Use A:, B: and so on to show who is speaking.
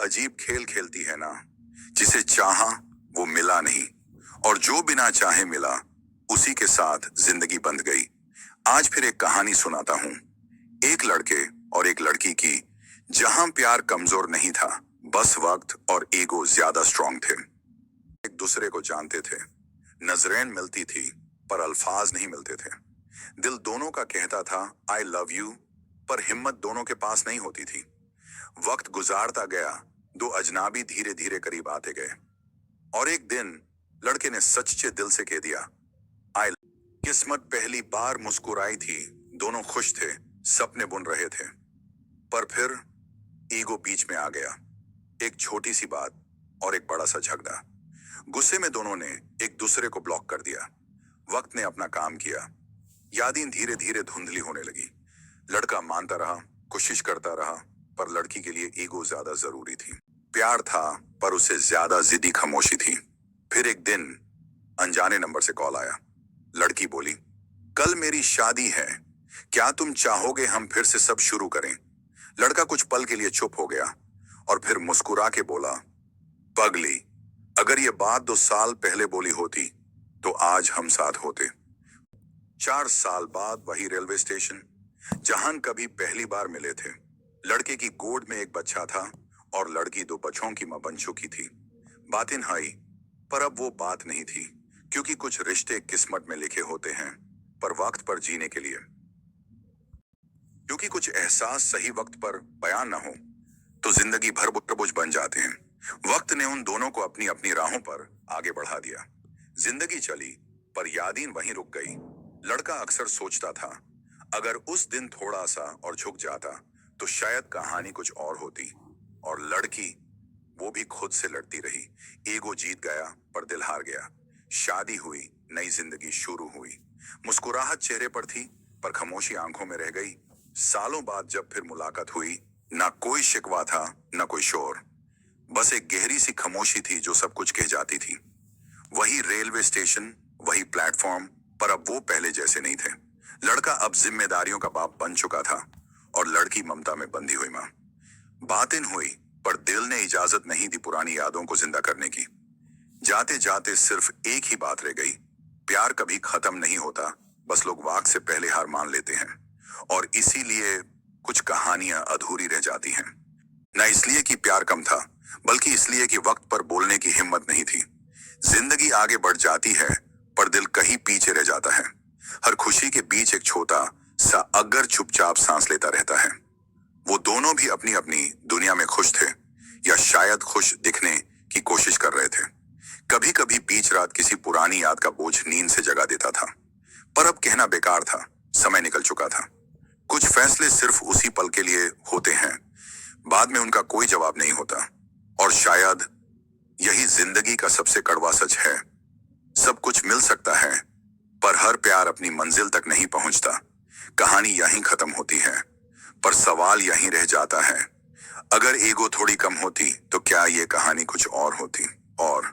A: अजीब खेल खेलती है ना, जिसे चाहा वो मिला नहीं, और जो बिना चाहे मिला उसी के साथ जिंदगी बंध गई। आज फिर एक कहानी सुनाता हूँ, एक लड़के और एक लड़की की, जहां प्यार कमजोर नहीं था, बस वक्त और ईगो ज्यादा स्ट्रांग थे। एक दूसरे को जानते थे, नजरें मिलती थी पर अल्फाज नहीं मिलते थे। दिल दोनों का कहता था आई लव यू, पर हिम्मत दोनों के पास नहीं होती थी। वक्त गुजारता गया, दो अजनाबी धीरे धीरे करीब आते गए, और एक दिन लड़के ने सच्चे दिल से कह दिया आई। किस्मत पहली बार मुस्कुराई थी, दोनों खुश थे, सपने बुन रहे थे। पर फिर ईगो बीच में आ गया। एक छोटी सी बात और एक बड़ा सा झगड़ा। गुस्से में दोनों ने एक दूसरे को ब्लॉक कर दिया। वक्त ने अपना काम किया, यादें धीरे धीरे धुंधली होने लगी। लड़का मानता रहा, कोशिश करता रहा, पर लड़की के लिए ईगो ज्यादा जरूरी थी। प्यार था पर उसे ज्यादा जिद्दी खामोशी थी। फिर एक दिन अनजाने नंबर से कॉल आया। लड़की बोली, कल मेरी शादी है, क्या तुम चाहोगे हम फिर से सब शुरू करें? लड़का कुछ पल के लिए चुप हो गया और फिर मुस्कुरा के बोला, पगली, अगर ये बात 2 साल पहले बोली होती तो आज हम साथ होते। 4 साल बाद वही रेलवे स्टेशन, जहां कभी पहली बार मिले थे। लड़के की गोद में एक बच्चा था और लड़की 2 बच्चों की मां बन चुकी थी। बातें आई, पर अब वो बात नहीं थी, क्योंकि कुछ रिश्ते किस्मत में लिखे होते हैं, पर वक्त पर जीने के लिए। क्योंकि कुछ एहसास सही वक्त पर बयान ना हो तो जिंदगी भर बोझ बन जाते हैं। वक्त ने उन दोनों को अपनी अपनी राहों पर आगे बढ़ा दिया। जिंदगी चली, पर यादें वहीं रुक गई। लड़का अक्सर सोचता था, अगर उस दिन थोड़ा सा और झुक जाता तो शायद कहानी कुछ और होती। और लड़की, वो भी खुद से लड़ती रही। ईगो जीत गया पर दिल हार गया। शादी हुई, नई जिंदगी शुरू हुई। मुस्कुराहट चेहरे पर थी, पर खामोशी आंखों में रह गई। सालों बाद जब फिर मुलाकात हुई, ना कोई शिकवा था, ना कोई शोर, बस एक गहरी सी खामोशी थी जो सब कुछ कह जाती थी। वही रेलवे स्टेशन, वही प्लेटफॉर्म, पर अब वो पहले जैसे नहीं थे। लड़का अब जिम्मेदारियों का बाप बन चुका था और लड़की ममता में बंधी हुई मां। बातें हुई, पर दिल ने इजाजत नहीं दी पुरानी यादों को जिंदा करने की। जाते जाते सिर्फ एक ही बात रह गई, प्यार कभी खत्म नहीं होता, बस लोग वक्त से पहले हार मान लेते हैं। और इसीलिए कुछ कहानियां अधूरी रह जाती हैं। न इसलिए कि प्यार कम था, बल्कि इसलिए कि वक्त पर बोलने की हिम्मत नहीं थी। जिंदगी आगे बढ़ जाती है, पर दिल कहीं पीछे रह जाता है। हर खुशी के बीच एक छोटा सा अगर चुपचाप सांस लेता रहता है। वो दोनों भी अपनी अपनी दुनिया में खुश थे, या शायद खुश दिखने की कोशिश कर रहे थे। कभी कभी बीच रात किसी पुरानी याद का बोझ नींद से जगा देता था, पर अब कहना बेकार था, समय निकल चुका था। कुछ फैसले सिर्फ उसी पल के लिए होते हैं, बाद में उनका कोई जवाब नहीं होता। और शायद यही जिंदगी का सबसे कड़वा सच है। सब कुछ मिल सकता है, पर हर प्यार अपनी मंजिल तक नहीं पहुंचता। कहानी यहीं खत्म होती है, पर सवाल यहीं रह जाता है, अगर ईगो थोड़ी कम होती तो क्या ये कहानी कुछ और होती? और